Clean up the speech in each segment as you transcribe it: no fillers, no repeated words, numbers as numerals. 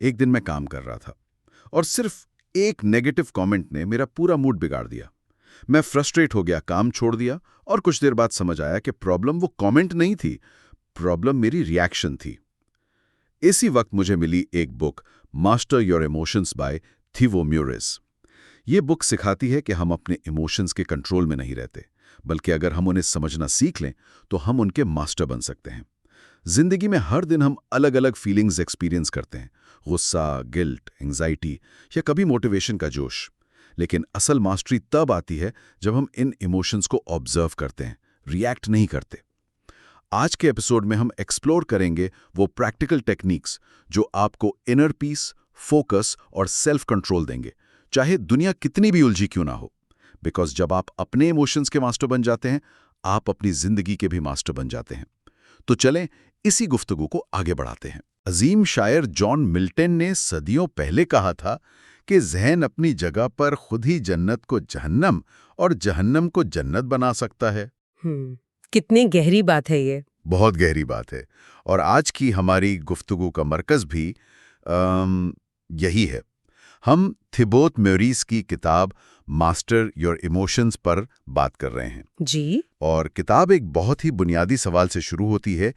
ایک دن میں کام کر رہا تھا اور صرف ایک نیگیٹو کامنٹ نے میرا پورا موڈ بگاڑ دیا۔ میں فرسٹریٹ ہو گیا، کام چھوڑ دیا اور کچھ دیر بعد سمجھ آیا کہ پرابلم وہ کامنٹ نہیں تھی، پرابلم میری ریاکشن تھی۔ اسی وقت مجھے ملی ایک بک، master your emotions by تھیبو Mary's. یہ بک سکھاتی ہے کہ ہم اپنے ایموشنز کے کنٹرول میں نہیں رہتے، بلکہ اگر ہم انہیں سمجھنا سیکھ لیں تو ہم ان کے ماسٹر بن سکتے ہیں۔ زندگی میں ہر دن ہم الگ الگ فیلنگز ایکسپیرینس کرتے ہیں، غصہ، گلٹ، انگزائٹی یا کبھی موٹیویشن کا جوش۔ لیکن اصل ماسٹری تب آتی ہے جب ہم ان ایموشنز کو آبزرو کرتے ہیں، ریئیکٹ نہیں کرتے۔ آج کے ایپیسوڈ میں ہم ایکسپلور کریں گے وہ پریکٹیکل ٹیکنیکس جو آپ کو انر پیس، فوکس اور سیلف کنٹرول دیں گے، چاہے دنیا کتنی بھی الجھی کیوں نہ ہو۔ بیکاز جب آپ اپنے ایموشنز کے ماسٹر بن جاتے ہیں، آپ اپنی زندگی کے بھی ماسٹر بن جاتے ہیں۔ تو چلیں اسی گفتگو کو آگے بڑھاتے ہیں۔ عظیم شاعر جان ملٹن نے صدیوں پہلے کہا تھا کہ ذہن اپنی جگہ پر خود ہی جنت کو جہنم اور جہنم کو جنت بنا سکتا ہے۔ کتنی گہری بات ہے یہ۔ بہت گہری بات ہے، اور آج کی ہماری گفتگو کا مرکز بھی یہی ہے۔ ہم تھیبوت میوریس کی کتاب ماسٹر یور ایموشنز پر بات کر رہے ہیں۔ جی۔ اور کتاب ایک بہت ہی بنیادی سوال سے شروع ہوتی ہے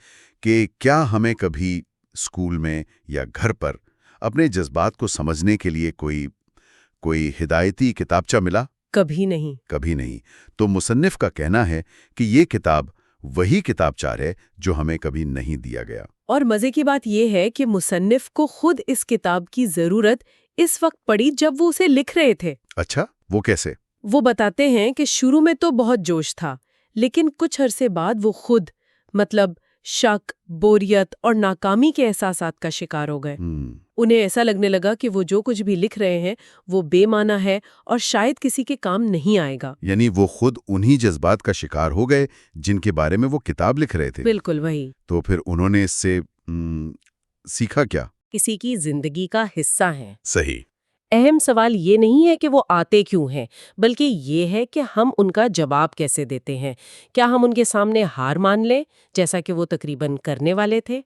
کہ کیا ہمیں کبھی اسکول میں یا گھر پر اپنے جذبات کو سمجھنے کے لیے کوئی ہدایتی کتابچہ ملا؟ کبھی نہیں۔ کبھی نہیں۔ تو مصنف کا کہنا ہے کہ یہ کتاب وہی کتابچہ ہے جو ہمیں کبھی نہیں دیا گیا۔ اور مزے کی بات یہ ہے کہ مصنف کو خود اس کتاب کی ضرورت اس وقت پڑی جب وہ اسے لکھ رہے تھے۔ اچھا، وہ کیسے؟ وہ بتاتے ہیں کہ شروع میں تو بہت جوش تھا، لیکن کچھ عرصے بعد وہ خود شک، بوریت اور ناکامی کے احساسات کا شکار ہو گئے۔ انہیں ایسا لگنے لگا کہ وہ جو کچھ بھی لکھ رہے ہیں وہ بے معنی ہے اور شاید کسی کے کام نہیں آئے گا۔ یعنی وہ خود انہی جذبات کا شکار ہو گئے جن کے بارے میں وہ کتاب لکھ رہے تھے۔ بالکل وہی۔ تو پھر انہوں نے اس سے سیکھا کیا؟ کسی کی زندگی کا حصہ ہیں۔ صحیح۔ اہم سوال یہ نہیں ہے کہ وہ آتے کیوں ہیں، بلکہ یہ ہے کہ ہم ان کا جواب کیسے دیتے ہیں۔ کیا ہم ان کے سامنے ہار مان لیں جیسا کہ وہ تقریباً کرنے والے تھے،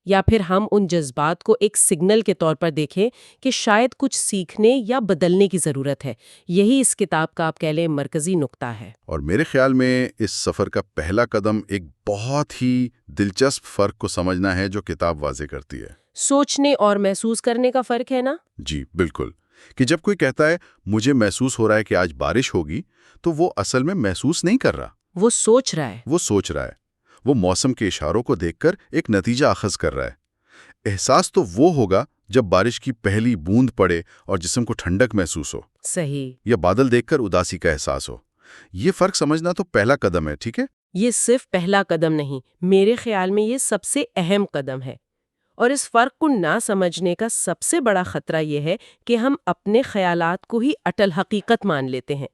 یا پھر ہم ان جذبات کو ایک سگنل کے طور پر دیکھیں کہ شاید کچھ سیکھنے یا بدلنے کی ضرورت ہے۔ یہی اس کتاب کا آپ کہہ لیں مرکزی نقطہ ہے۔ اور میرے خیال میں اس سفر کا پہلا قدم ایک بہت ہی دلچسپ فرق کو سمجھنا ہے جو کتاب واضح کرتی ہے۔ سوچنے اور محسوس کرنے کا فرق ہے نا؟ جی بالکل، کہ جب کوئی کہتا ہے مجھے محسوس ہو رہا ہے کہ آج بارش ہوگی، تو وہ اصل میں محسوس نہیں کر رہا، وہ سوچ رہا ہے۔ وہ سوچ رہا ہے، وہ موسم کے اشاروں کو دیکھ کر ایک نتیجہ اخذ کر رہا ہے۔ احساس تو وہ ہوگا جب بارش کی پہلی بوند پڑے اور جسم کو ٹھنڈک محسوس ہو۔ صحیح۔ یا بادل دیکھ کر اداسی کا احساس ہو۔ یہ فرق سمجھنا تو پہلا قدم ہے، ٹھیک ہے؟ یہ صرف پہلا قدم نہیں، میرے خیال میں یہ سب سے اہم قدم ہے۔ اور اس فرق کو نہ سمجھنے کا سب سے بڑا خطرہ یہ ہے کہ ہم اپنے خیالات کو ہی اٹل حقیقت مان لیتے ہیں۔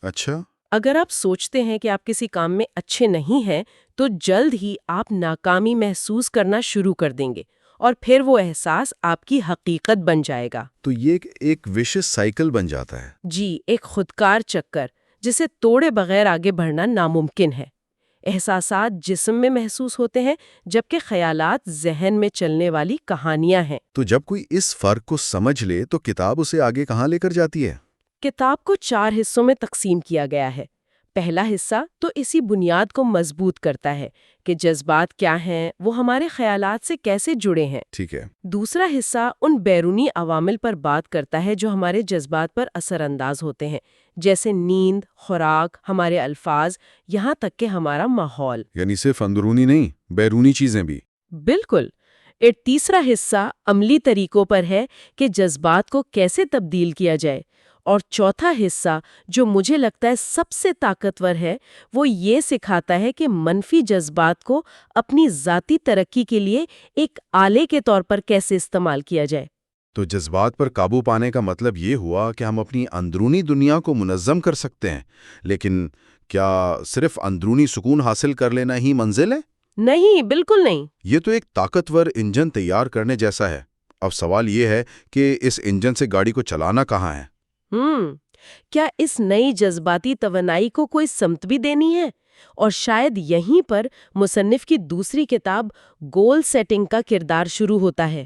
اچھا۔ اگر آپ سوچتے ہیں کہ آپ کسی کام میں اچھے نہیں ہیں تو جلد ہی آپ ناکامی محسوس کرنا شروع کر دیں گے، اور پھر وہ احساس آپ کی حقیقت بن جائے گا۔ تو یہ ایک ویشس سائیکل بن جاتا ہے۔ جی، ایک خودکار چکر جسے توڑے بغیر آگے بڑھنا ناممکن ہے۔ احساسات جسم میں محسوس ہوتے ہیں، جبکہ خیالات ذہن میں چلنے والی کہانیاں ہیں۔ تو جب کوئی اس فرق کو سمجھ لے تو کتاب اسے آگے کہاں لے کر جاتی ہے؟ کتاب کو 4 حصوں میں تقسیم کیا گیا ہے۔ پہلا حصہ تو اسی بنیاد کو مضبوط کرتا ہے کہ جذبات کیا ہیں، وہ ہمارے خیالات سے کیسے جڑے ہیں۔ ٹھیک ہے۔ دوسرا حصہ ان بیرونی عوامل پر بات کرتا ہے جو ہمارے جذبات پر اثر انداز ہوتے ہیں، جیسے نیند، خوراک، ہمارے الفاظ، یہاں تک کہ ہمارا ماحول۔ یعنی صرف اندرونی نہیں، بیرونی چیزیں بھی۔ بالکل۔ ایک تیسرا حصہ عملی طریقوں پر ہے کہ جذبات کو کیسے تبدیل کیا جائے، اور چوتھا حصہ جو مجھے لگتا ہے سب سے طاقتور ہے، وہ یہ سکھاتا ہے کہ منفی جذبات کو اپنی ذاتی ترقی کے لیے ایک آلے کے طور پر کیسے استعمال کیا جائے۔ تو جذبات پر قابو پانے کا مطلب یہ ہوا کہ ہم اپنی اندرونی دنیا کو منظم کر سکتے ہیں، لیکن کیا صرف اندرونی سکون حاصل کر لینا ہی منزل ہے؟ نہیں، بالکل نہیں۔ یہ تو ایک طاقتور انجن تیار کرنے جیسا ہے۔ اب سوال یہ ہے کہ اس انجن سے گاڑی کو چلانا کہاں ہے؟ کیا اس نئی جذباتی توانائی کو کوئی سمت بھی دینی ہے؟ اور شاید یہیں پر مصنف کی دوسری کتاب گول سیٹنگ کا کردار شروع ہوتا ہے۔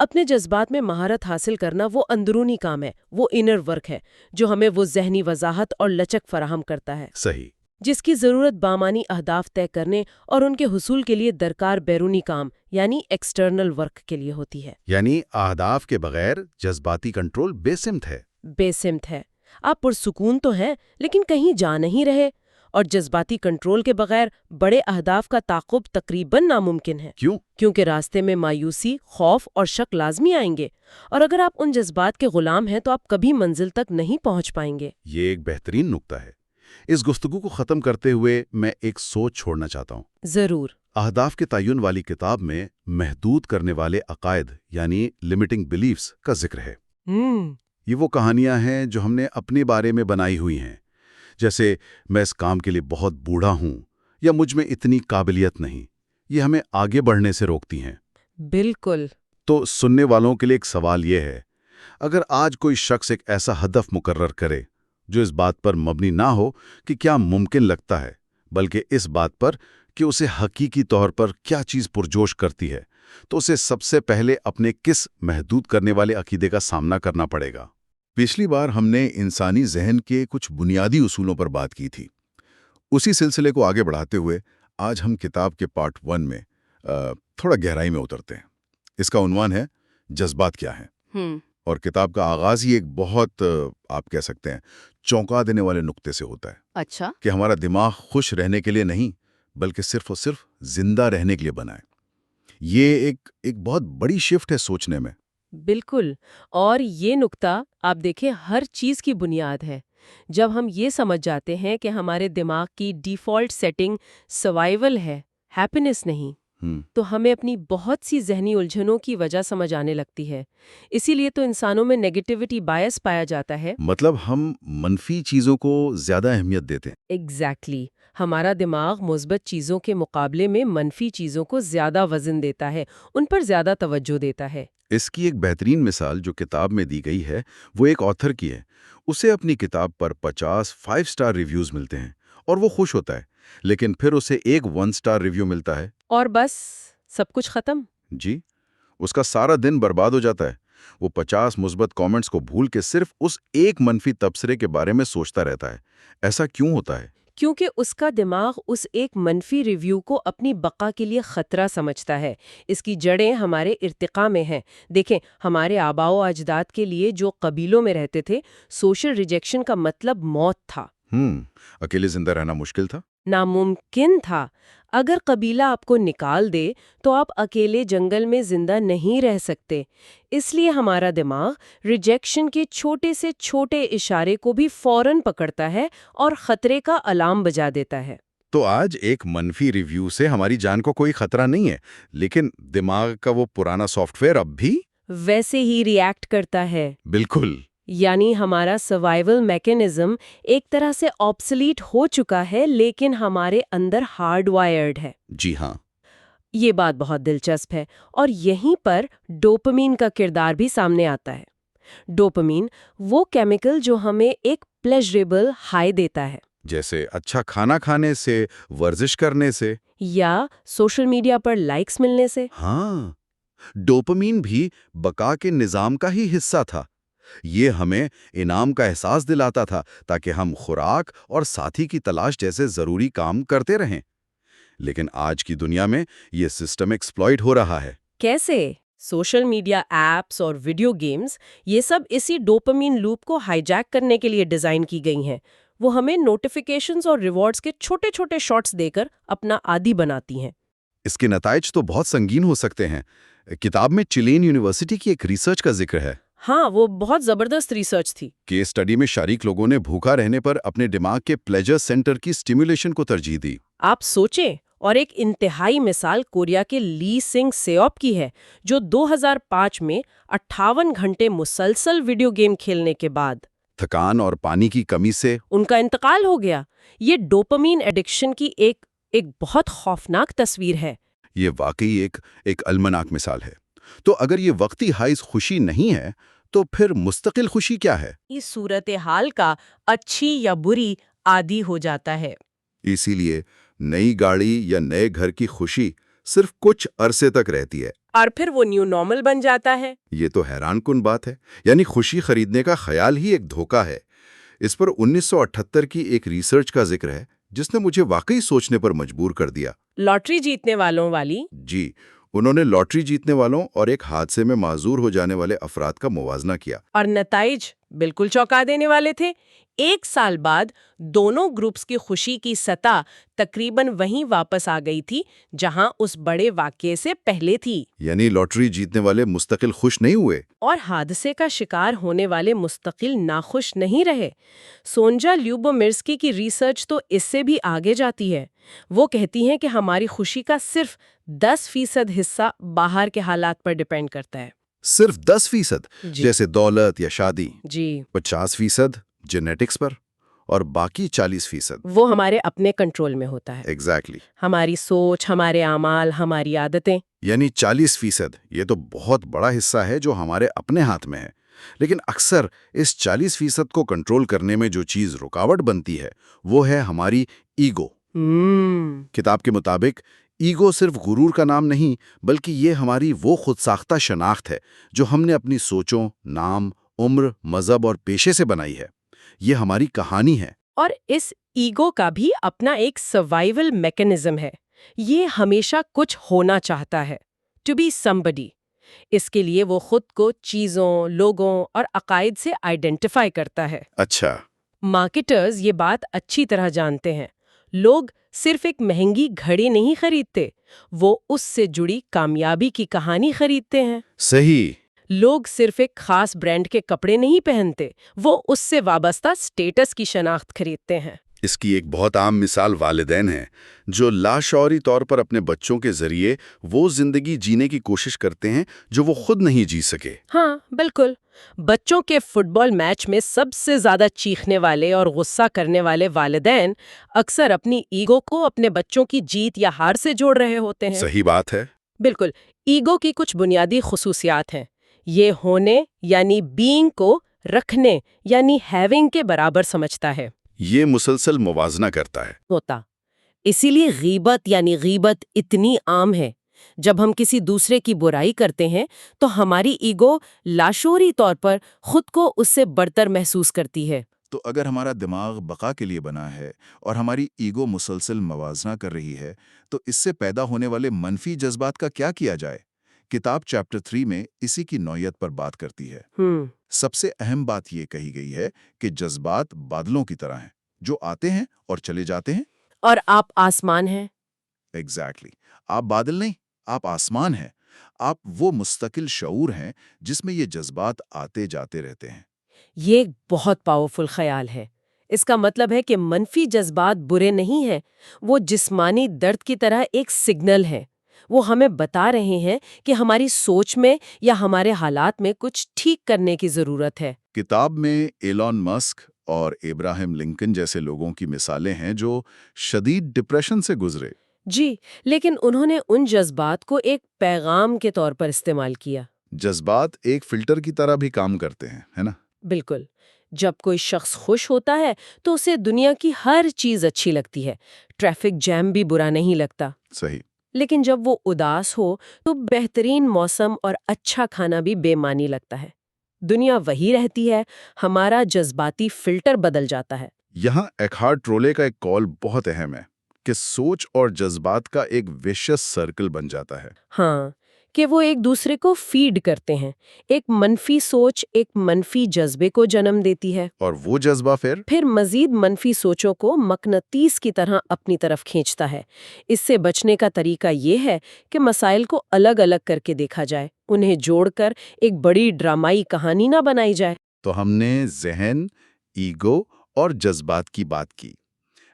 اپنے جذبات میں مہارت حاصل کرنا وہ اندرونی کام ہے، وہ انر ورک ہے جو ہمیں وہ ذہنی وضاحت اور لچک فراہم کرتا ہے صحیح۔ جس کی ضرورت بامانی اہداف طے کرنے اور ان کے حصول کے لیے درکار بیرونی کام یعنی ایکسٹرنل ورک کے لیے ہوتی ہے۔ یعنی اہداف کے بغیر جذباتی کنٹرول بے سمت ہے۔ بے سمت ہے۔ آپ پرسکون تو ہیں لیکن کہیں جا نہیں رہے، اور جذباتی کنٹرول کے بغیر بڑے اہداف کا تعاقب تقریباً ناممکن ہے۔ کیوں؟ کیونکہ راستے میں مایوسی، خوف اور شک لازمی آئیں گے، اور اگر آپ ان جذبات کے غلام ہیں تو آپ کبھی منزل تک نہیں پہنچ پائیں گے۔ یہ ایک بہترین نکتہ ہے۔ اس گفتگو کو ختم کرتے ہوئے میں ایک سوچ چھوڑنا چاہتا ہوں۔ ضرور۔ اہداف کے تعین والی کتاب میں محدود کرنے والے عقائد یعنی لمیٹنگ بلیفز کا ذکر ہے۔ یہ وہ کہانیاں ہیں جو ہم نے اپنے بارے میں بنائی ہوئی ہیں، جیسے میں اس کام کے لیے بہت بوڑھا ہوں یا مجھ میں اتنی قابلیت نہیں۔ یہ ہمیں آگے بڑھنے سے روکتی ہیں۔ بالکل۔ تو سننے والوں کے لیے ایک سوال یہ ہے، اگر آج کوئی شخص ایک ایسا ہدف مقرر کرے جو اس بات پر مبنی نہ ہو کہ کیا ممکن لگتا ہے، بلکہ اس بات پر کہ اسے حقیقی طور پر کیا چیز پرجوش کرتی ہے، تو اسے سب سے پہلے اپنے کس محدود کرنے والے عقیدے کا سامنا کرنا پڑے گا؟ پچھلی بار ہم نے انسانی ذہن کے کچھ بنیادی اصولوں پر بات کی تھی۔ اسی سلسلے کو آگے بڑھاتے ہوئے آج ہم کتاب کے پارٹ 1 میں تھوڑا گہرائی میں اترتے ہیں۔ اس کا عنوان ہے جذبات کیا ہیں؟ اور کتاب کا آغاز ہی ایک بہت آپ کہہ سکتے ہیں چونکا دینے والے نقطے سے ہوتا ہے۔ اچھا۔ کہ ہمارا دماغ خوش رہنے کے لیے نہیں بلکہ صرف اور صرف زندہ رہنے کے لیے بنا ہے۔ یہ ایک بہت بڑی شفٹ ہے سوچنے میں۔ بالکل، اور یہ نکتہ آپ دیکھیں ہر چیز کی بنیاد ہے۔ جب ہم یہ سمجھ جاتے ہیں کہ ہمارے دماغ کی ڈیفالٹ سیٹنگ سروائیول ہے، ہیپینس نہیں، تو ہمیں اپنی بہت سی ذہنی الجھنوں کی وجہ سمجھ آنے لگتی ہے۔ اسی لیے تو انسانوں میں نیگیٹیوٹی بائس پایا جاتا ہے۔ مطلب ہم منفی چیزوں کو زیادہ اہمیت دیتے ہیں۔ ایگزیکٹلی۔ ہمارا دماغ مثبت چیزوں کے مقابلے میں منفی چیزوں کو زیادہ وزن دیتا ہے، ان پر زیادہ توجہ دیتا ہے۔ اس کی ایک بہترین مثال جو کتاب میں دی گئی ہے وہ ایک آتھر کی ہے۔ اسے اپنی کتاب پر 50 5 سٹار ریویوز ملتے ہیں اور وہ خوش ہوتا ہے، لیکن پھر اسے ایک 1 سٹار ریویو ملتا ہے اور بس سب کچھ ختم۔ جی، اس کا سارا دن برباد ہو جاتا ہے۔ وہ 50 مثبت کامنٹس کو بھول کے صرف اس ایک منفی تبصرے کے بارے میں سوچتا رہتا ہے۔ ایسا کیوں ہوتا ہے؟ کیونکہ اس کا دماغ اس ایک منفی ریویو کو اپنی بقا کے لیے خطرہ سمجھتا ہے۔ اس کی جڑیں ہمارے ارتقاء میں ہیں۔ دیکھیں، ہمارے آباء و اجداد کے لیے جو قبیلوں میں رہتے تھے، سوشل ریجیکشن کا مطلب موت تھا۔ اکیلے زندہ رہنا مشکل تھا؟ ناممکن تھا۔ اگر قبیلہ آپ کو نکال دے تو آپ اکیلے جنگل میں زندہ نہیں رہ سکتے۔ اس لیے ہمارا دماغ ریجیکشن کے چھوٹے سے چھوٹے اشارے کو بھی فوراً پکڑتا ہے اور خطرے کا الارم بجا دیتا ہے۔ تو آج ایک منفی ریویو سے ہماری جان کو کوئی خطرہ نہیں ہے، لیکن دماغ کا وہ پرانا سافٹ ویئر اب بھی ویسے ہی ری ایکٹ کرتا ہے۔ بالکل۔ یعنی ہمارا سروائیول میکینزم ایک طرح سے آبسلیٹ ہو چکا ہے، لیکن ہمارے اندر ہارڈ وائرڈ ہے۔ جی ہاں۔ یہ بات بہت دلچسپ ہے، اور یہیں پر ڈوپامین کا کردار بھی سامنے آتا ہے۔ ڈوپامین وہ کیمیکل جو ہمیں ایک پلیجریبل ہائی دیتا ہے، جیسے اچھا کھانا کھانے سے، ورزش کرنے سے، یا سوشل میڈیا پر لائکس ملنے سے۔ ہاں، ڈوپامین بھی بقا کے نظام کا ہی حصہ تھا۔ یہ ہمیں انعام کا احساس دلاتا تھا تاکہ ہم خوراک اور ساتھی کی تلاش جیسے ضروری کام کرتے رہیں۔ لیکن آج کی دنیا میں یہ سسٹم ایکسپلائٹ ہو رہا ہے۔ کیسے؟ سوشل میڈیا ایپس اور ویڈیو گیمز یہ سب اسی ڈوپامین لوپ کو ہائی جیک کرنے کے لیے ڈیزائن کی گئی ہیں۔ وہ ہمیں نوٹیفیکیشنز اور ریوارڈز کے چھوٹے چھوٹے شارٹس دے کر اپنا عادی بناتی ہیں۔ اس کے نتائج تو بہت سنگین ہو سکتے ہیں۔ کتاب میں چلین یونیورسٹی کی ایک ریسرچ کا ذکر ہے۔ ہاں، وہ بہت زبردست ریسرچ تھی۔ کیس اسٹڈی میں شریک لوگوں نے بھوکا رہنے پر اپنے دماغ کے پلیجر سینٹر کی سٹیمولیشن کو ترجیح دی۔ آپ سوچیں، اور ایک انتہائی مثال کوریا کے لی سنگ سیوپ کی ہے، جو 2005 میں 58 گھنٹے مسلسل ویڈیو گیم کھیلنے کے بعد تھکان اور پانی کی کمی سے ان کا انتقال ہو گیا۔ یہ ڈوپامین ایڈکشن کی ایک بہت خوفناک تصویر ہے۔ یہ واقعی ایک المناک مثال ہے۔ تو اگر یہ وقتی ہائز خوشی نہیں ہے تو پھر مستقل خوشی کیا ہے؟ اس صورتحال کا اچھی یا بری عادی ہو جاتا ہے۔ اسی لیے نئی گاڑی یا نئے گھر کی خوشی صرف کچھ عرصے تک رہتی ہے۔ اور پھر وہ نیو نارمل بن جاتا ہے۔ یہ تو حیران کن بات ہے، یعنی خوشی خریدنے کا خیال ہی ایک دھوکہ ہے۔ اس پر 1978 کی ایک ریسرچ کا ذکر ہے جس نے مجھے واقعی سوچنے پر مجبور کر دیا۔ لاٹری جیتنے والوں والی؟ جی، انہوں نے لاٹری جیتنے والوں اور ایک حادثے میں معذور ہو جانے والے افراد کا موازنہ کیا۔ اور نتائج بالکل چونکا دینے والے تھے۔ 1 سال بعد دونوں گروپس کی خوشی کی سطح تقریباً وہیں واپس آ گئی تھی جہاں اس بڑے واقعے سے پہلے تھی۔ یعنی لاٹری جیتنے والے مستقل خوش نہیں ہوئے، اور حادثے کا شکار ہونے والے مستقل ناخوش نہیں رہے۔ سونجا لیوبومرسکی کی ریسرچ تو اس سے بھی آگے جاتی ہے۔ وہ کہتی ہیں کہ ہماری خوشی کا صرف 10% حصہ باہر کے حالات پر ڈیپینڈ کرتا ہے۔ صرف 10%؟ جی جیسے دولت یا شادی؟ جی 50% جینیٹکس پر، اور باقی 40%؟ وہ ہمارے اپنے کنٹرول میں ہوتا ہے۔ ایگزیکٹلی۔ ہماری سوچ، ہمارے اعمال، ہماری عادتیں۔ یعنی 40%، یہ تو بہت بڑا حصہ ہے جو ہمارے اپنے ہاتھ میں ہے۔ لیکن اکثر اس 40% کو کنٹرول کرنے میں جو چیز رکاوٹ بنتی ہے وہ ہے ہماری ایگو۔ کتاب کے مطابق ایگو صرف غرور کا نام نہیں، بلکہ یہ ہماری وہ خود ساختہ شناخت ہے جو ہم نے اپنی سوچوں، نام، عمر، مذہب اور پیشے سے بنائی ہے۔ یہ ہماری کہانی ہے۔ اور اس ایگو کا بھی اپنا ایک سروائیول میکانزم ہے۔ یہ ہمیشہ کچھ ہونا چاہتا ہے، ٹو بی somebody۔ اس کے لیے وہ خود کو چیزوں، لوگوں اور عقائد سے آئیڈینٹیفائی کرتا ہے۔ اچھا۔ مارکیٹرز یہ بات اچھی طرح جانتے ہیں۔ لوگ صرف ایک مہنگی گھڑی نہیں خریدتے، وہ اس سے جڑی کامیابی کی کہانی خریدتے ہیں۔ صحیح۔ لوگ صرف ایک خاص برانڈ کے کپڑے نہیں پہنتے، وہ اس سے وابستہ سٹیٹس کی شناخت خریدتے ہیں۔ اس کی ایک بہت عام مثال والدین ہیں جو لاشعوری طور پر اپنے بچوں کے ذریعے وہ زندگی جینے کی کوشش کرتے ہیں جو وہ خود نہیں جی سکے۔ ہاں بالکل۔ بچوں کے فٹ بال میچ میں سب سے زیادہ چیخنے والے اور غصہ کرنے والے والدین اکثر اپنی ایگو کو اپنے بچوں کی جیت یا ہار سے جوڑ رہے ہوتے ہیں۔ صحیح بات ہے۔ بالکل۔ ایگو کی کچھ بنیادی خصوصیات ہیں۔ یہ ہونے یعنی بینگ کو رکھنے یعنی ہیونگ کے برابر سمجھتا ہے۔ یہ مسلسل موازنہ کرتا ہے۔ اسی لیے غیبت یعنی غیبت اتنی عام ہے۔ جب ہم کسی دوسرے کی برائی کرتے ہیں تو ہماری ایگو لاشعوری طور پر خود کو اس سے برتر محسوس کرتی ہے۔ تو اگر ہمارا دماغ بقا کے لیے بنا ہے اور ہماری ایگو مسلسل موازنہ کر رہی ہے تو اس سے پیدا ہونے والے منفی جذبات کا کیا جائے؟ کتاب چیپٹر 3 میں اسی کی نوعیت پر بات کرتی ہے۔ سب سے اہم بات یہ کہی گئی ہے کہ جذبات بادلوں کی طرح ہیں جو آتے ہیں اور چلے جاتے ہیں۔ اور آپ آسمان ہیں۔ ایگزیکٹلی۔ آپ بادل نہیں، آپ آسمان ہیں۔ آپ وہ مستقل شعور ہیں جس میں یہ جذبات آتے جاتے رہتے ہیں۔ یہ ایک بہت پاورفل خیال ہے۔ اس کا مطلب ہے کہ منفی جذبات برے نہیں ہیں، وہ جسمانی درد کی طرح ایک سگنل ہے۔ وہ ہمیں بتا رہے ہیں کہ ہماری سوچ میں یا ہمارے حالات میں کچھ ٹھیک کرنے کی ضرورت ہے۔ کتاب میں ایلون مسک اور ابراہیم لنکن جیسے لوگوں کی مثالیں ہیں جو شدید ڈپریشن سے گزرے۔ جی، لیکن انہوں نے ان جذبات کو ایک پیغام کے طور پر استعمال کیا۔ جذبات ایک فلٹر کی طرح بھی کام کرتے ہیں، ہے نا؟ بالکل۔ جب کوئی شخص خوش ہوتا ہے تو اسے دنیا کی ہر چیز اچھی لگتی ہے، ٹریفک جیم بھی برا نہیں لگتا۔ صحیح۔ لیکن جب وہ اداس ہو تو بہترین موسم اور اچھا کھانا بھی بے معنی لگتا ہے۔ دنیا وہی رہتی ہے، ہمارا جذباتی فلٹر بدل جاتا ہے۔ یہاں ایکہارٹ ٹولے کا ایک قول بہت اہم ہے کہ سوچ اور جذبات کا ایک ویشیس سرکل بن جاتا ہے۔ ہاں، کہ وہ ایک دوسرے کو فیڈ کرتے ہیں۔ ایک منفی سوچ ایک منفی جذبے کو جنم دیتی ہے، اور وہ جذبہ پھر مزید منفی سوچوں کو مقناطیس کی طرح اپنی طرف کھینچتا ہے۔ اس سے بچنے کا طریقہ یہ ہے کہ مسائل کو الگ الگ کر کے دیکھا جائے، انہیں جوڑ کر ایک بڑی ڈرامائی کہانی نہ بنائی جائے۔ تو ہم نے ذہن، ایگو اور جذبات کی بات کی،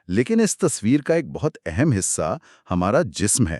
لیکن اس تصویر کا ایک بہت اہم حصہ ہمارا جسم ہے۔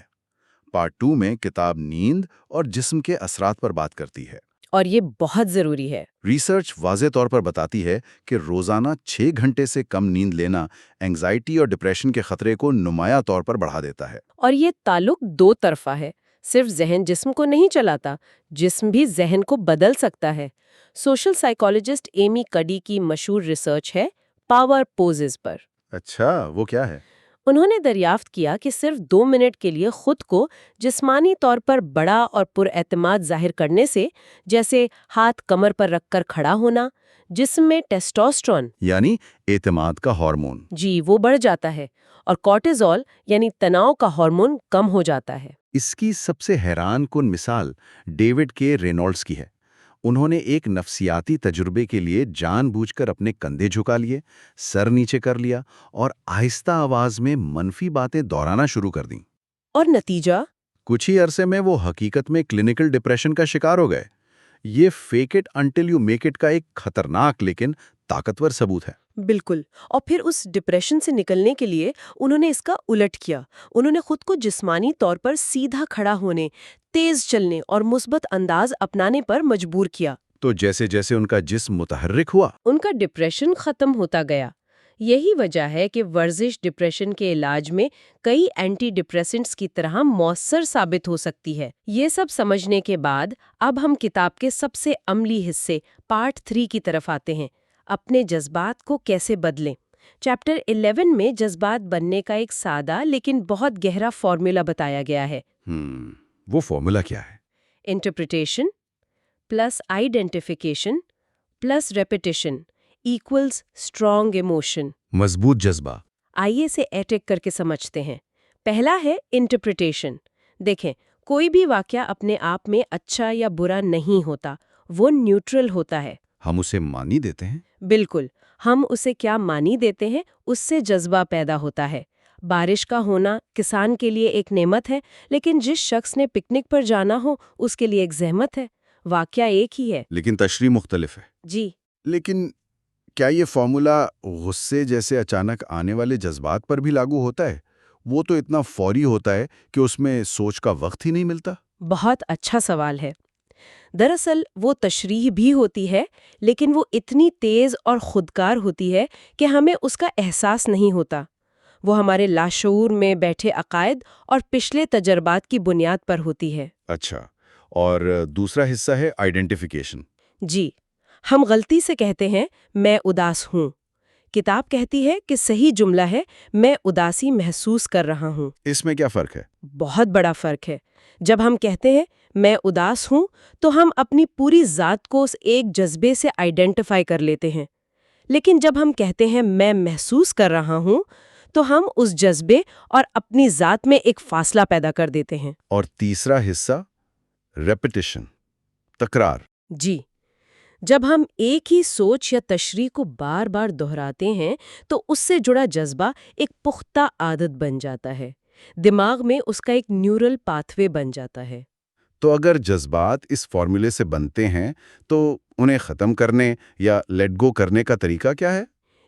پارٹ 2 میں کتاب نیند اور جسم کے اثرات پر بات کرتی ہے۔ اور یہ بہت ضروری ہے۔ ریسرچ واضح طور پر بتاتی ہے کہ روزانہ 6 گھنٹے سے کم نیند لینا اینگزائٹی اور ڈپریشن کے خطرے کو نمایاں طور پر بڑھا دیتا ہے۔ اور یہ تعلق دو طرفہ ہے، صرف ذہن جسم کو نہیں چلاتا، جسم بھی ذہن کو بدل سکتا ہے۔ سوشل سائیکالوجسٹ ایمی کڈی کی مشہور ریسرچ ہے پاور پوزز پر۔ اچھا، وہ کیا ہے؟ انہوں نے دریافت کیا کہ صرف 2 منٹ کے لیے خود کو جسمانی طور پر بڑا اور پر اعتماد ظاہر کرنے سے، جیسے ہاتھ کمر پر رکھ کر کھڑا ہونا، جسم میں ٹیسٹوسٹرون یعنی اعتماد کا ہارمون وہ بڑھ جاتا ہے، اور کورٹیزول یعنی تناؤ کا ہارمون کم ہو جاتا ہے۔ اس کی سب سے حیران کن مثال ڈیوڈ کے رینولڈز کی ہے۔ انہوں نے ایک نفسیاتی تجربے کے لیے جان بوجھ کر اپنے کندھے جھکا لیے، سر نیچے کر لیا اور آہستہ آواز میں منفی باتیں دہرانا شروع کر دیں۔ اور نتیجہ؟ کچھ ہی عرصے میں وہ حقیقت میں کلینکل ڈپریشن کا شکار ہو گئے۔ یہ fake it until you make it کا ایک خطرناک لیکن طاقتور ثبوت ہے۔ بالکل، اور پھر اس ڈپریشن سے نکلنے کے لیے انہوں نے اس کا الٹ کیا۔ انہوں نے خود کو جسمانی طور پر سیدھا کھڑا ہونے، تیز چلنے اور مثبت انداز اپنانے پر مجبور کیا۔ تو جیسے جیسے ان کا جسم متحرک ہوا، ان کا ڈپریشن ختم ہوتا گیا۔ یہی وجہ ہے کہ ورزش ڈپریشن کے علاج میں کئی اینٹی ڈپریسنٹس کی طرح مؤثر ثابت ہو سکتی ہے۔ یہ سب سمجھنے کے بعد اب ہم کتاب کے سب سے عملی حصے پارٹ 3 کی طرف آتے ہیں، اپنے جذبات کو کیسے بدلیں۔ چیپٹر 11 میں جذبات بننے کا ایک سادہ لیکن بہت گہرا فارمولا بتایا گیا ہے۔ وہ فارمولا کیا ہے؟ Interpretation plus identification plus repetition equals strong emotion, مضبوط جذبہ۔ آئیے سے ایک ایک کر کے سمجھتے ہیں۔ پہلا ہے انٹرپریٹیشن۔ دیکھیں، کوئی بھی واقعہ اپنے آپ میں اچھا یا برا نہیں ہوتا، وہ نیوٹرل ہوتا ہے۔ ہم اسے معنی دیتے ہیں۔ بالکل، ہم اسے کیا معنی دیتے ہیں اس سے جذبہ پیدا ہوتا ہے۔ بارش کا ہونا کسان کے لیے ایک نعمت ہے، لیکن جس شخص نے پکنک پر جانا ہو اس کے لیے ایک زحمت ہے۔ واقعہ ایک ہی ہے، لیکن تشریح مختلف ہے۔ جی۔ لیکن کیا یہ فارمولا غصے جیسے اچانک آنے والے جذبات پر بھی لاگو ہوتا ہے؟ وہ تو اتنا فوری ہوتا ہے کہ اس میں سوچ کا وقت ہی نہیں ملتا۔ بہت اچھا سوال ہے۔ دراصل وہ تشریح بھی ہوتی ہے، لیکن وہ اتنی تیز اور خودکار ہوتی ہے کہ ہمیں اس کا احساس نہیں ہوتا۔ وہ ہمارے لاشعور میں بیٹھے عقائد اور پچھلے تجربات کی بنیاد پر ہوتی ہے۔ اچھا، اور دوسرا حصہ ہے آئیڈینٹیفیکیشن۔ جی، ہم غلطی سے کہتے ہیں میں اداس ہوں۔ کتاب کہتی ہے کہ صحیح جملہ ہے میں اداسی محسوس کر رہا ہوں۔ اس میں کیا فرق ہے؟ بہت بڑا فرق ہے۔ جب ہم کہتے ہیں میں اداس ہوں تو ہم اپنی پوری ذات کو اس ایک جذبے سے آئیڈینٹیفائی کر لیتے ہیں، لیکن جب ہم کہتے ہیں میں محسوس کر رہا ہوں تو ہم اس جذبے اور اپنی ذات میں ایک فاصلہ پیدا کر دیتے ہیں۔ اور تیسرا حصہ ریپیٹیشن، تکرار۔ جی، جب ہم ایک ہی سوچ یا تشریح کو بار بار دہراتے ہیں تو اس سے جڑا جذبہ ایک پختہ عادت بن جاتا ہے، دماغ میں اس کا ایک نیورل پاتھ وے بن جاتا ہے۔ تو اگر جذبات اس فارمولے سے بنتے ہیں تو انہیں ختم کرنے یا لیٹ گو کرنے کا طریقہ کیا ہے؟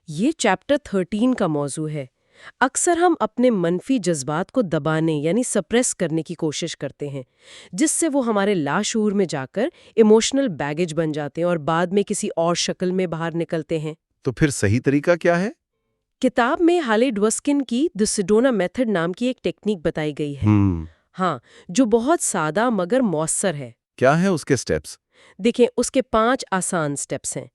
یہ چیپٹر 13 کا موضوع ہے۔ اکثر ہم اپنے منفی جذبات کو دبانے یعنی سپریس کرنے کی کوشش کرتے ہیں، جس سے وہ ہمارے لاشعور میں جا کر ایموشنل بیگیج بن جاتے ہیں اور بعد میں کسی اور شکل میں باہر نکلتے ہیں۔ تو پھر صحیح طریقہ کیا ہے؟ کتاب میں ہالے ڈوسکن کی دی سیڈونا میتھڈ نام کی ایک ٹیکنیک بتائی گئی ہے، ہاں، جو بہت سادہ مگر مؤثر ہے۔ کیا ہے اس کے سٹیپس؟ دیکھیں، اس کے 5 آسان سٹیپس ہیں۔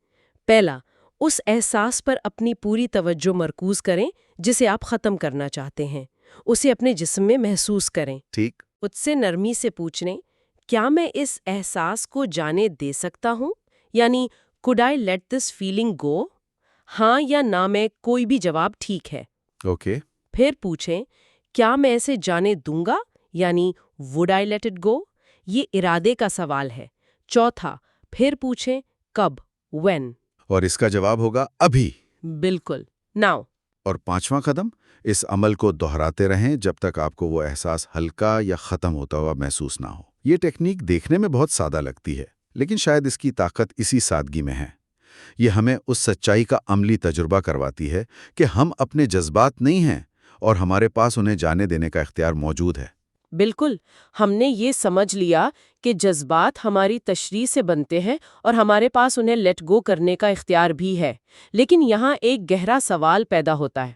پہلا، اس احساس پر اپنی پوری توجہ مرکوز کریں جسے آپ ختم کرنا چاہتے ہیں، اسے اپنے جسم میں محسوس کریں۔ ٹھیک۔ خود سے نرمی سے پوچھیں، کیا میں اس احساس کو جانے دے سکتا ہوں؟ یعنی could I let this feeling go؟ ہاں یا نہ میں کوئی بھی جواب ٹھیک ہے۔ اوکے۔ پھر پوچھیں، کیا میں اسے جانے دوں گا؟ یعنی would I let it go؟ یہ ارادے کا سوال ہے۔ چوتھا، پھر پوچھیں کب؟ when؟ اور اس کا جواب ہوگا ابھی۔ بالکل، now۔ اور 5واں قدم، اس عمل کو دہراتے رہیں جب تک آپ کو وہ احساس ہلکا یا ختم ہوتا ہوا محسوس نہ ہو۔ یہ ٹیکنیک دیکھنے میں بہت سادہ لگتی ہے، لیکن شاید اس کی طاقت اسی سادگی میں ہے۔ یہ ہمیں اس سچائی کا عملی تجربہ کرواتی ہے کہ ہم اپنے جذبات نہیں ہیں اور ہمارے پاس انہیں جانے دینے کا اختیار موجود ہے۔ بالکل، ہم نے یہ سمجھ لیا کہ جذبات ہماری تشریح سے بنتے ہیں اور ہمارے پاس انہیں لیٹ گو کرنے کا اختیار بھی ہے، لیکن یہاں ایک گہرا سوال پیدا ہوتا ہے۔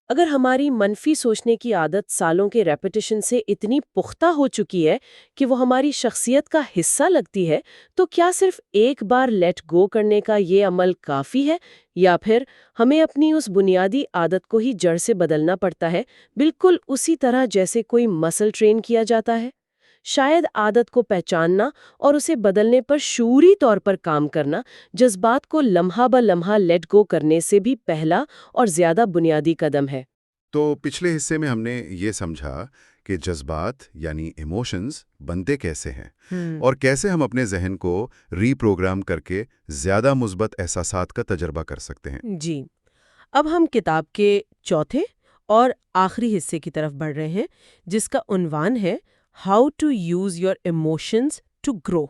اگر ہماری منفی سوچنے کی عادت سالوں کے ریپیٹیشن سے اتنی پختہ ہو چکی ہے کہ وہ ہماری شخصیت کا حصہ لگتی ہے، تو کیا صرف ایک بار لیٹ گو کرنے کا یہ عمل کافی ہے، یا پھر ہمیں اپنی اس بنیادی عادت کو ہی جڑ سے بدلنا پڑتا ہے، بالکل اسی طرح جیسے کوئی مسل ٹرین کیا جاتا ہے؟ شاید عادت کو پہچاننا اور اسے بدلنے پر شعوری طور پر کام کرنا جذبات کو لمحہ بہ لمحہ لیٹ گو کرنے سے بھی پہلا اور زیادہ بنیادی قدم ہے۔ تو پچھلے حصے میں ہم نے یہ سمجھا کہ جذبات یعنی ایموشنز بنتے کیسے ہیں اور کیسے ہم اپنے ذہن کو ری پروگرام کر کے زیادہ مثبت احساسات کا تجربہ کر سکتے ہیں۔ جی، اب ہم کتاب کے چوتھے اور آخری حصے کی طرف بڑھ رہے ہیں، جس کا عنوان ہے how to use your emotions to grow.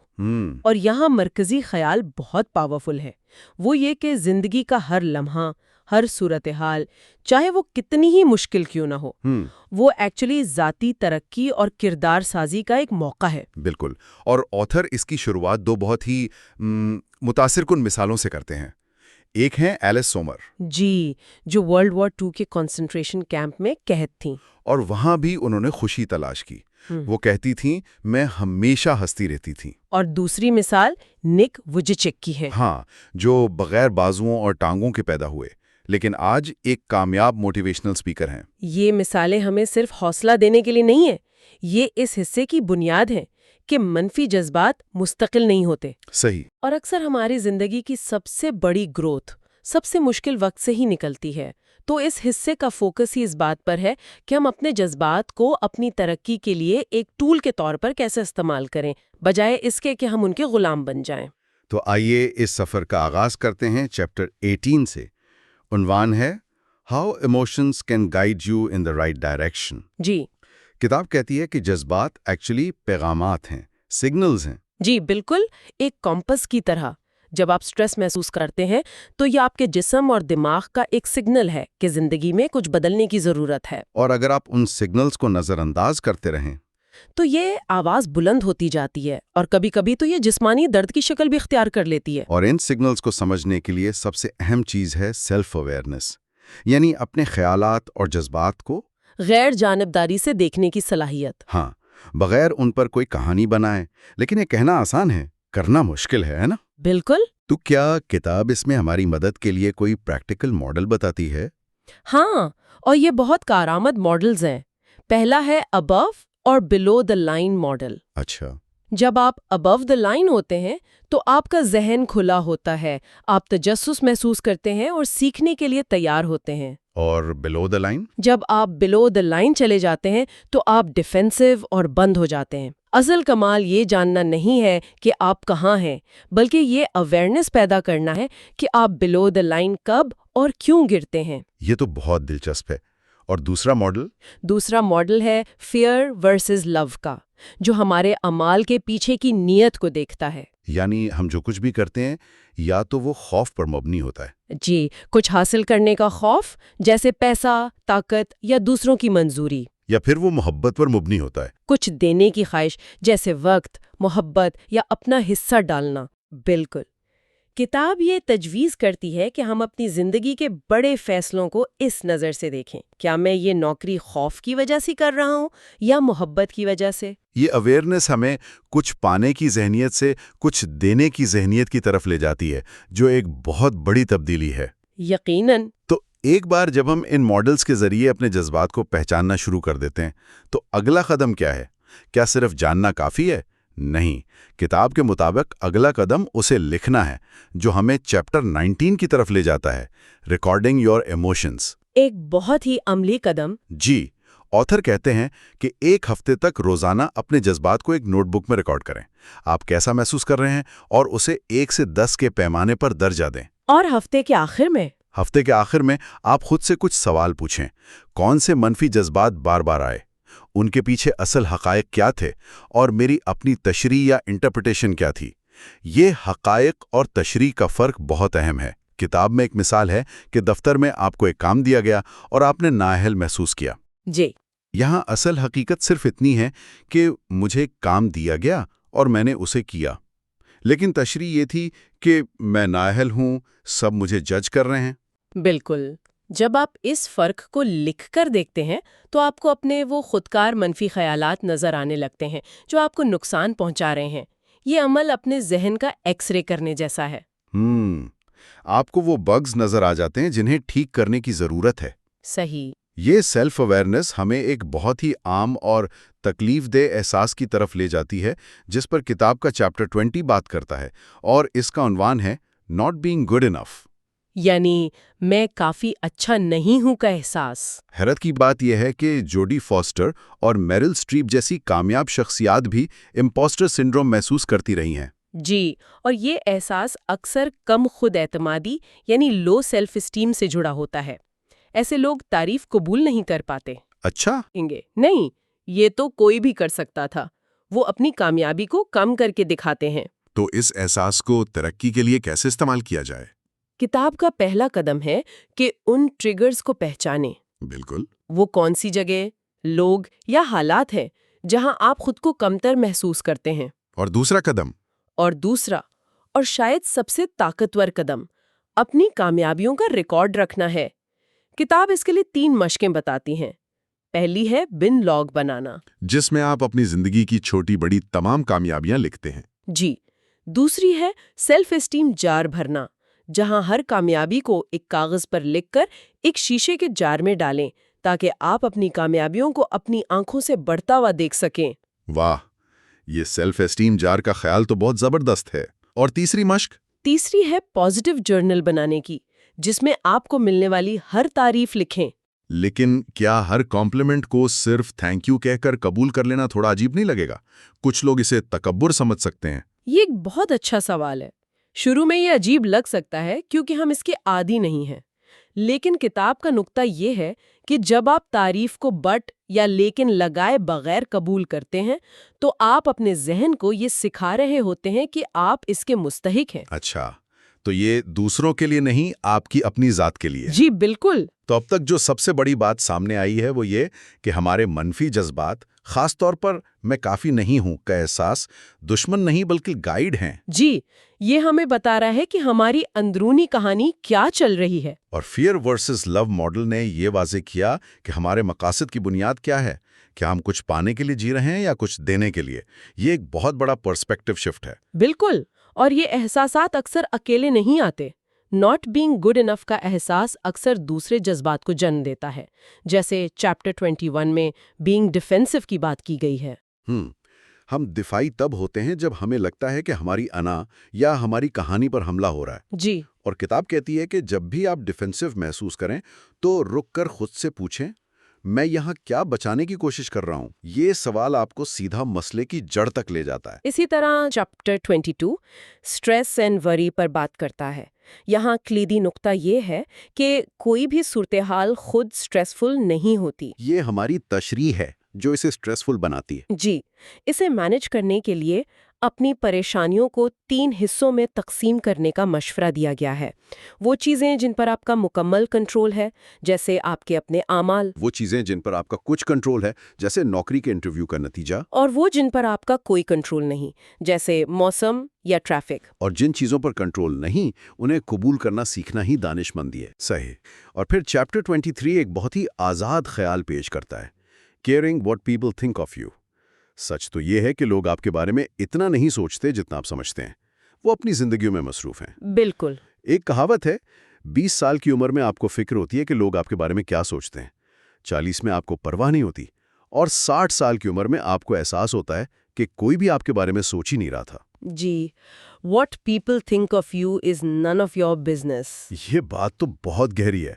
اور یہاں مرکزی خیال بہت پاورفل ہے، وہ یہ کہ زندگی کا ہر لمحہ، ہر صورتحال، چاہے وہ کتنی ہی مشکل کیوں نہ ہو، وہ ایکچولی ذاتی ترقی اور کردار سازی کا ایک موقع ہے۔ بالکل، اور آتھر اس کی شروعات دو بہت ہی متاثر کن مثالوں سے کرتے ہیں۔ ایک ہیں ایلس سومر، جی، جو ورلڈ وار 2 کے کنسنٹریشن کیمپ میں قید تھیں، اور وہاں بھی انہوں نے خوشی تلاش کی۔ وہ کہتی تھیں میں ہمیشہ ہنستی رہتی تھی۔ اور دوسری مثال نک ووجیچک کی ہے۔ ہاں، جو بغیر بازوؤں اور ٹانگوں کے پیدا ہوئے لیکن آج ایک کامیاب موٹیویشنل سپیکر ہیں۔ یہ مثالیں ہمیں صرف حوصلہ دینے کے لیے نہیں ہیں، یہ اس حصے کی بنیاد ہیں کہ منفی جذبات مستقل نہیں ہوتے۔ صحیح۔ اور اکثر ہماری زندگی کی سب سے بڑی گروتھ سب سے مشکل وقت سے ہی نکلتی ہے۔ تو اس حصے کا فوکس ہی اس بات پر ہے کہ ہم اپنے جذبات کو اپنی ترقی کے لیے ایک ٹول کے طور پر کیسے استعمال کریں، بجائے اس کے کہ ہم ان کے غلام بن جائیں۔ تو آئیے اس سفر کا آغاز کرتے ہیں چیپٹر 18 سے۔ عنوان ہے how emotions can guide you in the right direction. جی، کتاب کہتی ہے کہ جذبات ایکچولی پیغامات ہیں، سگنلز ہیں۔ جی بالکل، ایک کمپس کی طرح۔ جب آپ سٹریس محسوس کرتے ہیں تو یہ آپ کے جسم اور دماغ کا ایک سگنل ہے کہ زندگی میں کچھ بدلنے کی ضرورت ہے۔ اور اگر آپ ان سگنلز کو نظر انداز کرتے رہیں تو یہ آواز بلند ہوتی جاتی ہے، اور کبھی کبھی تو یہ جسمانی درد کی شکل بھی اختیار کر لیتی ہے۔ اور ان سگنلز کو سمجھنے کے لیے سب سے اہم چیز ہے سیلف اویئرنس، یعنی اپنے خیالات اور جذبات کو غیر جانبداری سے دیکھنے کی صلاحیت۔ ہاں، بغیر ان پر کوئی کہانی بنائے۔ لیکن یہ کہنا آسان ہے، کرنا مشکل ہے نا؟ بالکل۔ تو کیا کتاب اس میں ہماری مدد کے لیے کوئی پریکٹیکل ماڈل بتاتی ہے؟ ہاں، اور یہ بہت کارآمد ماڈلز ہیں۔ پہلا ہے ابو اور بلو دا لائن ماڈل۔ اچھا۔ جب آپ ابو دا لائن ہوتے ہیں تو آپ کا ذہن کھلا ہوتا ہے، آپ تجسس محسوس کرتے ہیں اور سیکھنے کے لیے تیار ہوتے ہیں۔ اور بلو دا لائن؟ جب آپ بلو دا لائن چلے جاتے ہیں تو آپ ڈیفینسو اور بند ہو جاتے ہیں۔ اصل کمال یہ جاننا نہیں ہے کہ آپ کہاں ہیں، بلکہ یہ اویئرنس پیدا کرنا ہے کہ آپ بلو دا لائن کب اور کیوں گرتے ہیں۔ یہ تو بہت دلچسپ ہے۔ اور دوسرا ماڈل؟ دوسرا ماڈل ہے فیئر ورسز لو کا، جو ہمارے اعمال کے پیچھے کی نیت کو دیکھتا ہے۔ یعنی ہم جو کچھ بھی کرتے ہیں یا تو وہ خوف پر مبنی ہوتا ہے۔ جی، کچھ حاصل کرنے کا خوف، جیسے پیسہ، طاقت یا دوسروں کی منظوری، یا پھر وہ محبت پر مبنی ہوتا ہے۔ کچھ دینے کی خواہش، جیسے وقت، محبت یا اپنا حصہ ڈالنا۔ بالکل۔ کتاب یہ تجویز کرتی ہے کہ ہم اپنی زندگی کے بڑے فیصلوں کو اس نظر سے دیکھیں، کیا میں یہ نوکری خوف کی وجہ سے کر رہا ہوں یا محبت کی وجہ سے؟ یہ اویئرنس ہمیں کچھ پانے کی ذہنیت سے کچھ دینے کی ذہنیت کی طرف لے جاتی ہے، جو ایک بہت بڑی تبدیلی ہے۔ یقیناً۔ تو ایک بار جب ہم ان ماڈلز کے ذریعے اپنے جذبات کو پہچاننا شروع کر دیتے ہیں تو اگلا قدم کیا ہے؟ کیا صرف جاننا کافی ہے؟ نہیں، کتاب کے مطابق اگلا قدم اسے لکھنا ہے، جو ہمیں چیپٹر 19 کی طرف لے جاتا ہے، ریکارڈنگ یور ایموشنز۔ ایک بہت ہی عملی قدم۔ جی، آتھر کہتے ہیں کہ ایک ہفتے تک روزانہ اپنے جذبات کو ایک نوٹ بک میں ریکارڈ کریں۔ آپ کیسا محسوس کر رہے ہیں اور اسے 1 سے 10 کے پیمانے پر درجہ دیں۔ اور ہفتے کے آخر میں آپ خود سے کچھ سوال پوچھیں۔ کون سے منفی جذبات بار بار آئے؟ ان کے پیچھے اصل حقائق کیا تھے اور میری اپنی تشریح یا انٹرپریٹیشن کیا تھی؟ یہ حقائق اور تشریح کا فرق بہت اہم ہے۔ کتاب میں ایک مثال ہے کہ دفتر میں آپ کو ایک کام دیا گیا اور آپ نے نااہل محسوس کیا۔ جی، یہاں اصل حقیقت صرف اتنی ہے کہ مجھے کام دیا گیا اور میں نے اسے کیا، لیکن تشریح یہ تھی کہ میں نااہل ہوں، سب مجھے جج کر رہے ہیں۔ بالکل۔ جب آپ اس فرق کو لکھ کر دیکھتے ہیں تو آپ کو اپنے وہ خودکار منفی خیالات نظر آنے لگتے ہیں جو آپ کو نقصان پہنچا رہے ہیں۔ یہ عمل اپنے ذہن کا ایکس رے کرنے جیسا ہے۔ آپ کو وہ بگز نظر آ جاتے ہیں جنہیں ٹھیک کرنے کی ضرورت ہے۔ صحیح۔ یہ سیلف اویئرنیس ہمیں ایک بہت ہی عام اور تکلیف دہ احساس کی طرف لے جاتی ہے جس پر کتاب کا چیپٹر 20 بات کرتا ہے، اور اس کا عنوان ہے ناٹ بینگ گڈ انف۔ یعنی میں کافی اچھا نہیں ہوں کا احساس۔ حیرت کی بات یہ ہے کہ جوڈی فاسٹر اور میرل اسٹریپ جیسی کامیاب شخصیات بھی امپوسٹر سنڈروم محسوس کرتی رہی ہیں۔ جی، اور یہ احساس اکثر کم خود اعتمادی یعنی لو سیلف اسٹیم سے جڑا ہوتا ہے۔ ایسے لوگ تعریف قبول نہیں کر پاتے۔ اچھا؟ نہیں، یہ تو کوئی بھی کر سکتا تھا۔ وہ اپنی کامیابی کو کم کر کے دکھاتے ہیں۔ تو اس احساس کو ترقی کے لیے کیسے استعمال کیا جائے؟ کتاب کا پہلا قدم ہے کہ ان ٹریگرز کو پہچانیں۔ بالکل۔ وہ کون سی جگہ، لوگ یا حالات ہیں جہاں آپ خود کو کمتر محسوس کرتے ہیں۔ اور دوسرا قدم؟ اور شاید سب سے طاقتور قدم اپنی کامیابیوں کا ریکارڈ رکھنا ہے۔ کتاب اس کے لیے 3 مشقیں بتاتی ہیں۔ پہلی ہے بن لاگ بنانا، جس میں آپ اپنی زندگی کی چھوٹی بڑی تمام کامیابیاں لکھتے ہیں۔ جی۔ دوسری ہے سیلف اسٹیم جار بھرنا، جہاں ہر کامیابی کو ایک کاغذ پر لکھ کر ایک شیشے کے جار میں ڈالیں تاکہ آپ اپنی کامیابیوں کو اپنی آنکھوں سے بڑھتا ہوا دیکھ سکیں۔ واہ، یہ سیلف اسٹیم جار کا خیال تو بہت زبردست ہے۔ اور تیسری مشق؟ تیسری ہے پازیٹیو جرنل بنانے کی، جس میں آپ کو ملنے والی ہر تعریف لکھیں۔ لیکن کیا ہر کمپلیمنٹ کو صرف تھینک یو کہہ کر قبول کر لینا تھوڑا عجیب نہیں لگے گا؟ کچھ لوگ اسے تکبر سمجھ سکتے ہیں۔ یہ ایک بہت اچھا سوال ہے۔ شروع میں یہ عجیب لگ سکتا ہے کیونکہ ہم اس کے عادی نہیں ہیں، لیکن کتاب کا نقطہ یہ ہے کہ جب آپ تعریف کو بٹ یا لیکن لگائے بغیر قبول کرتے ہیں تو آپ اپنے ذہن کو یہ سکھا رہے ہوتے ہیں کہ آپ اس کے مستحق ہیں۔ اچھا، تو یہ دوسروں کے لیے نہیں، آپ کی اپنی ذات کے لیے۔ جی بالکل۔ تو اب تک جو سب سے بڑی بات سامنے آئی ہے وہ یہ کہ ہمارے منفی جذبات، خاص طور پر میں کافی نہیں ہوں کا احساس، دشمن نہیں بلکہ گائیڈ ہیں۔ جی، یہ ہمیں بتا رہا ہے کہ ہماری اندرونی کہانی کیا چل رہی ہے۔ اور فیئر ورسز لو ماڈل نے یہ واضح کیا کہ ہمارے مقاصد کی بنیاد کیا ہے، کیا ہم کچھ پانے کے لیے جی رہے ہیں یا کچھ دینے کے لیے۔ یہ ایک بہت بڑا پرسپیکٹیو شفٹ ہے۔ بالکل، اور یہ احساسات اکثر اکیلے نہیں آتے۔ ناٹ بینگ گڈ انف کا احساس اکثر دوسرے جذبات کو جنم دیتا ہے، جیسے چیپٹر 21 میں بینگ ڈیفینسو کی بات کی گئی ہے۔ ہم دفاعی تب ہوتے ہیں جب ہمیں لگتا ہے کہ ہماری انا یا ہماری کہانی پر حملہ ہو رہا ہے۔ جی، اور کتاب کہتی ہے کہ جب بھی آپ ڈیفینسو محسوس کریں تو رک کر خود سے پوچھیں، میں یہاں کیا بچانے کی کوشش کر رہا ہوں؟ یہ سوال آپ کو سیدھا مسئلے کی جڑ تک لے جاتا ہے۔ اسی طرح چیپٹر 22 اسٹریس اینڈ وری پر بات کرتا ہے۔ یہاں کلیدی نقطہ یہ ہے کہ کوئی بھی صورتحال خود اسٹریسفل نہیں ہوتی۔ یہ ہماری تشریح ہے جو اسے اسٹریسفل بناتی ہے۔ جی، اسے مینج کرنے کے لیے اپنی پریشانیوں کو 3 حصوں میں تقسیم کرنے کا مشورہ دیا گیا ہے۔ وہ چیزیں جن پر آپ کا مکمل کنٹرول ہے، جیسے آپ کے اپنے اعمال، وہ چیزیں جن پر آپ کا کچھ کنٹرول ہے، جیسے نوکری کے انٹرویو کا نتیجہ، اور وہ جن پر آپ کا کوئی کنٹرول نہیں، جیسے موسم یا ٹریفک۔ اور جن چیزوں پر کنٹرول نہیں انہیں قبول کرنا سیکھنا ہی دانش مندی ہے۔ صحیح۔ اور پھر چیپٹر 23 ایک بہت ہی آزاد خیال پیش کرتا ہے، caring what people think of you. سچ تو یہ ہے کہ لوگ آپ کے بارے میں اتنا نہیں سوچتے جتنا آپ سمجھتے ہیں، وہ اپنی زندگیوں میں مصروف ہیں۔ بالکل۔ ایک کہاوت ہے، 20 سال کی عمر میں آپ کو فکر ہوتی ہے کہ لوگ آپ کے بارے میں کیا سوچتے ہیں، 40 میں آپ کو پرواہ نہیں ہوتی، اور 60 سال کی عمر میں آپ کو احساس ہوتا ہے کہ کوئی بھی آپ کے بارے میں سوچ ہی نہیں رہا تھا۔ جی، what people think of you is none of your business. یہ بات تو بہت گہری ہے۔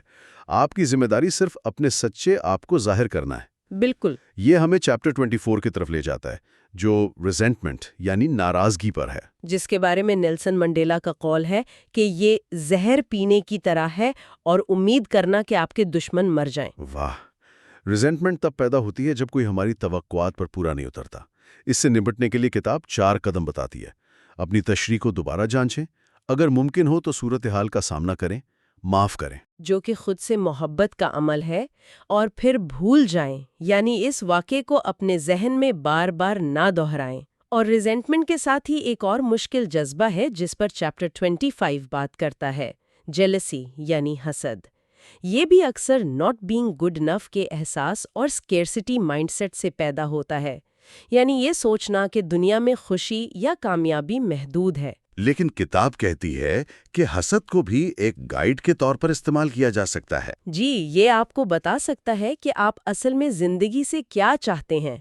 آپ کی ذمہ داری صرف اپنے سچے آپ کو ظاہر کرنا ہے۔ بالکل۔ یہ ہمیں چیپٹر 24 کی طرف لے جاتا ہے، جو ریزنٹمنٹ یعنی ناراضگی پر ہے، جس کے بارے میں نیلسن منڈیلا کا قول ہے کہ یہ زہر پینے کی طرح ہے اور امید کرنا کہ آپ کے دشمن مر جائیں۔ واہ، ریزنٹمنٹ تب پیدا ہوتی ہے جب کوئی ہماری توقعات پر پورا نہیں اترتا۔ اس سے نمٹنے کے لیے کتاب 4 قدم بتاتی ہے۔ اپنی تشریح کو دوبارہ جانچیں، اگر ممکن ہو تو صورتحال کا سامنا کریں، معاف کریں، جو کہ خود سے محبت کا عمل ہے، اور پھر بھول جائیں، یعنی اس واقعے کو اپنے ذہن میں بار بار نہ دہرائیں۔ اور ریزنٹمنٹ کے ساتھ ہی ایک اور مشکل جذبہ ہے جس پر چیپٹر 25 بات کرتا ہے، جیلسی یعنی حسد۔ یہ بھی اکثر ناٹ بینگ گڈ انف کے احساس اور اسکیرسٹی مائنڈ سیٹ سے پیدا ہوتا ہے، یعنی یہ سوچنا کہ دنیا میں خوشی یا کامیابی محدود ہے۔ لیکن کتاب کہتی ہے کہ حسد کو بھی ایک گائیڈ کے طور پر استعمال کیا جا سکتا ہے۔ جی، یہ آپ کو بتا سکتا ہے کہ آپ اصل میں زندگی سے کیا چاہتے ہیں۔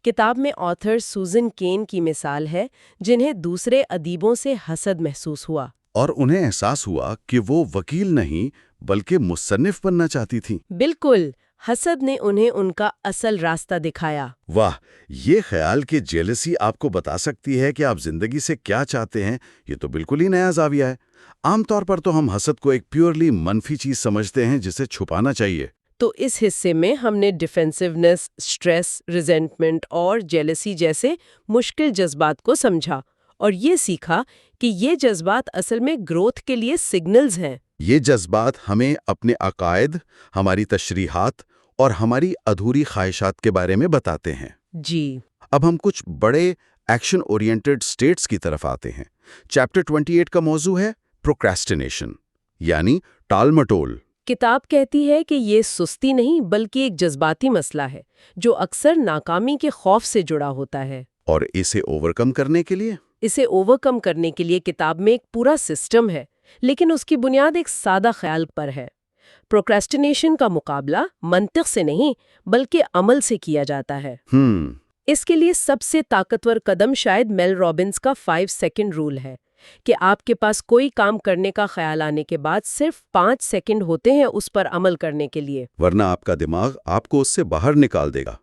کتاب میں آتھر سوزن کین کی مثال ہے، جنہیں دوسرے ادیبوں سے حسد محسوس ہوا۔ اور انہیں احساس ہوا کہ وہ وکیل نہیں بلکہ مصنف بننا چاہتی تھیں۔ بالکل، حسد نے انہیں ان کا اصل راستہ دکھایا۔ واہ، یہ خیال کہ جیلسی آپ کو بتا سکتی ہے کہ آپ زندگی سے کیا چاہتے ہیں، یہ تو بالکل ہی نیا زاویہ ہے۔ عام طور پر تو ہم حسد کو ایک پیورلی منفی چیز سمجھتے ہیں جسے چھپانا چاہیے۔ تو اس حصے میں ہم نے ڈیفینسونیس، اسٹریس، ریزنٹمنٹ اور جیلسی جیسے مشکل جذبات کو سمجھا اور یہ سیکھا کہ یہ جذبات اصل میں گروتھ کے لیے سگنلز ہیں۔ یہ جذبات ہمیں اپنے عقائد، ہماری تشریحات اور ہماری ادھوری خواہشات کے بارے میں بتاتے ہیں۔ جی، اب ہم کچھ بڑے ایکشن اورینٹڈ سٹیٹس کی طرف آتے ہیں۔ چیپٹر 28 کا موضوع ہے پروکریسٹینیشن، یعنی ٹال مٹول۔ کتاب کہتی ہے کہ یہ سستی نہیں بلکہ ایک جذباتی مسئلہ ہے جو اکثر ناکامی کے خوف سے جڑا ہوتا ہے۔ اور اسے اوورکم کرنے کے لیے کتاب میں ایک پورا سسٹم ہے، لیکن اس کی بنیاد ایک سادہ خیال پر ہے۔ پروکریسٹینیشن کا مقابلہ منطق سے نہیں بلکہ عمل سے کیا جاتا ہے۔ اس کے لیے سب سے طاقتور قدم شاید میل رابنس کا 5 سیکنڈ رول ہے کہ آپ کے پاس کوئی کام کرنے کا خیال آنے کے بعد صرف 5 سیکنڈ ہوتے ہیں اس پر عمل کرنے کے لیے، ورنہ آپ کا دماغ آپ کو اس سے باہر نکال دے گا۔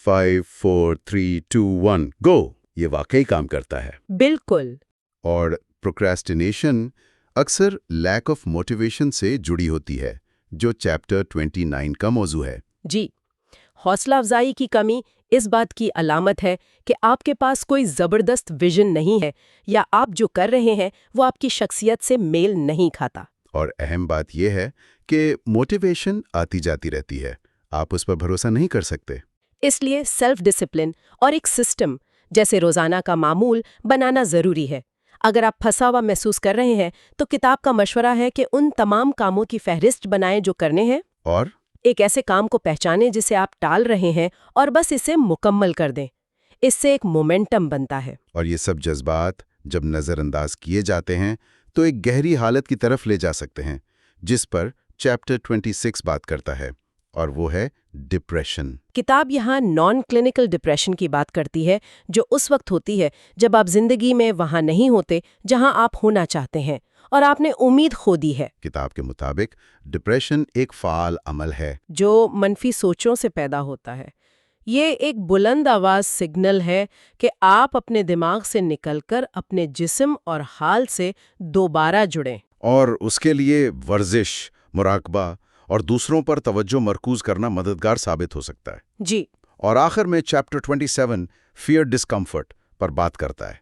5 4 3 2 1 گو، یہ واقعی کام کرتا ہے۔ بالکل۔ اور پروکریسٹینیشن اکثر لیک آف موٹیویشن سے جڑی ہوتی ہے، جو چیپٹر 29 کا موضوع ہے۔ جی، حوصلہ افزائی کی کمی اس بات کی علامت ہے کہ آپ کے پاس کوئی زبردست ویژن نہیں ہے یا آپ جو کر رہے ہیں وہ آپ کی شخصیت سے میل نہیں کھاتا۔ اور اہم بات یہ ہے کہ موٹیویشن آتی جاتی رہتی ہے، آپ اس پر بھروسہ نہیں کر سکتے۔ اس لیے سیلف ڈسپلن اور ایک سسٹم جیسے روزانہ کا معمول بنانا ضروری ہے۔ اگر آپ پھنسا ہوا محسوس کر رہے ہیں تو کتاب کا مشورہ ہے کہ ان تمام کاموں کی فہرست بنائیں جو کرنے ہیں، اور ایک ایسے کام کو پہچانیں جسے آپ ٹال رہے ہیں اور بس اسے مکمل کر دیں۔ اس سے ایک مومنٹم بنتا ہے۔ اور یہ سب جذبات جب نظر انداز کیے جاتے ہیں تو ایک گہری حالت کی طرف لے جا سکتے ہیں، جس پر چیپٹر 26 بات کرتا ہے، اور وہ ہے ڈپریشن۔ کتاب یہاں نان کلینکل ڈپریشن کی بات کرتی ہے، جو اس وقت ہوتی ہے جب آپ زندگی میں وہاں نہیں ہوتے جہاں آپ ہونا چاہتے ہیں اور آپ نے امید کھو دی ہے۔ کتاب کے مطابق ڈپریشن ایک فعال عمل ہے جو منفی سوچوں سے پیدا ہوتا ہے۔ یہ ایک بلند آواز سگنل ہے کہ آپ اپنے دماغ سے نکل کر اپنے جسم اور حال سے دوبارہ جڑیں۔ اور اس کے لیے ورزش، مراقبہ اور دوسروں پر توجہ مرکوز کرنا مددگار ثابت ہو سکتا ہے۔ جی، اور آخر میں چیپٹر 27 فیئر ڈسکمفرٹ پر بات کرتا ہے۔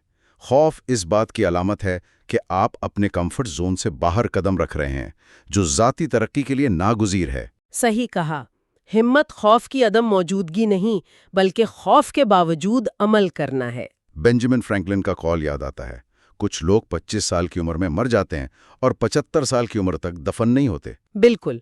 خوف اس بات کی علامت ہے کہ آپ اپنے کمفرٹ زون سے باہر قدم رکھ رہے ہیں، جو ذاتی ترقی کے لیے ناگزیر ہے۔ صحیح کہا۔ ہمت خوف کی عدم موجودگی نہیں بلکہ خوف کے باوجود عمل کرنا ہے۔ بینجامن فرینکلن کا قول یاد آتا ہے، کچھ لوگ 25 سال کی عمر میں مر جاتے ہیں اور 75 سال کی عمر تک دفن نہیں ہوتے۔ بالکل۔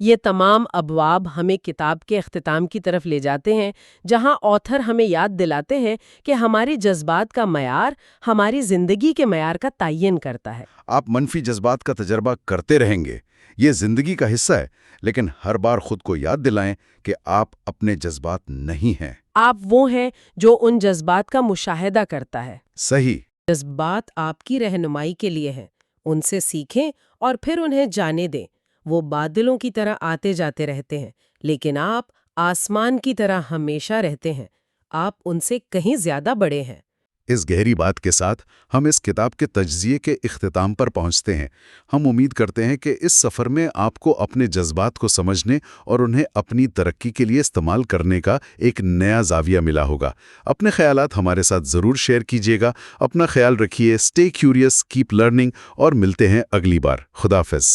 یہ تمام ابواب ہمیں کتاب کے اختتام کی طرف لے جاتے ہیں، جہاں آتھر ہمیں یاد دلاتے ہیں کہ ہمارے جذبات کا معیار ہماری زندگی کے معیار کا تعین کرتا ہے۔ آپ منفی جذبات کا تجربہ کرتے رہیں گے، یہ زندگی کا حصہ ہے، لیکن ہر بار خود کو یاد دلائیں کہ آپ اپنے جذبات نہیں ہیں۔ آپ وہ ہیں جو ان جذبات کا مشاہدہ کرتا ہے۔ صحیح۔ جذبات آپ کی رہنمائی کے لیے ہیں، ان سے سیکھیں اور پھر انہیں جانے دیں۔ وہ بادلوں کی طرح آتے جاتے رہتے ہیں، لیکن آپ آسمان کی طرح ہمیشہ رہتے ہیں۔ آپ ان سے کہیں زیادہ بڑے ہیں۔ اس گہری بات کے ساتھ ہم اس کتاب کے تجزیے کے اختتام پر پہنچتے ہیں۔ ہم امید کرتے ہیں کہ اس سفر میں آپ کو اپنے جذبات کو سمجھنے اور انہیں اپنی ترقی کے لیے استعمال کرنے کا ایک نیا زاویہ ملا ہوگا۔ اپنے خیالات ہمارے ساتھ ضرور شیئر کیجیے گا۔ اپنا خیال رکھیے، اسٹے کیوریس، کیپ لرننگ، اور ملتے ہیں اگلی بار۔ خدا حافظ۔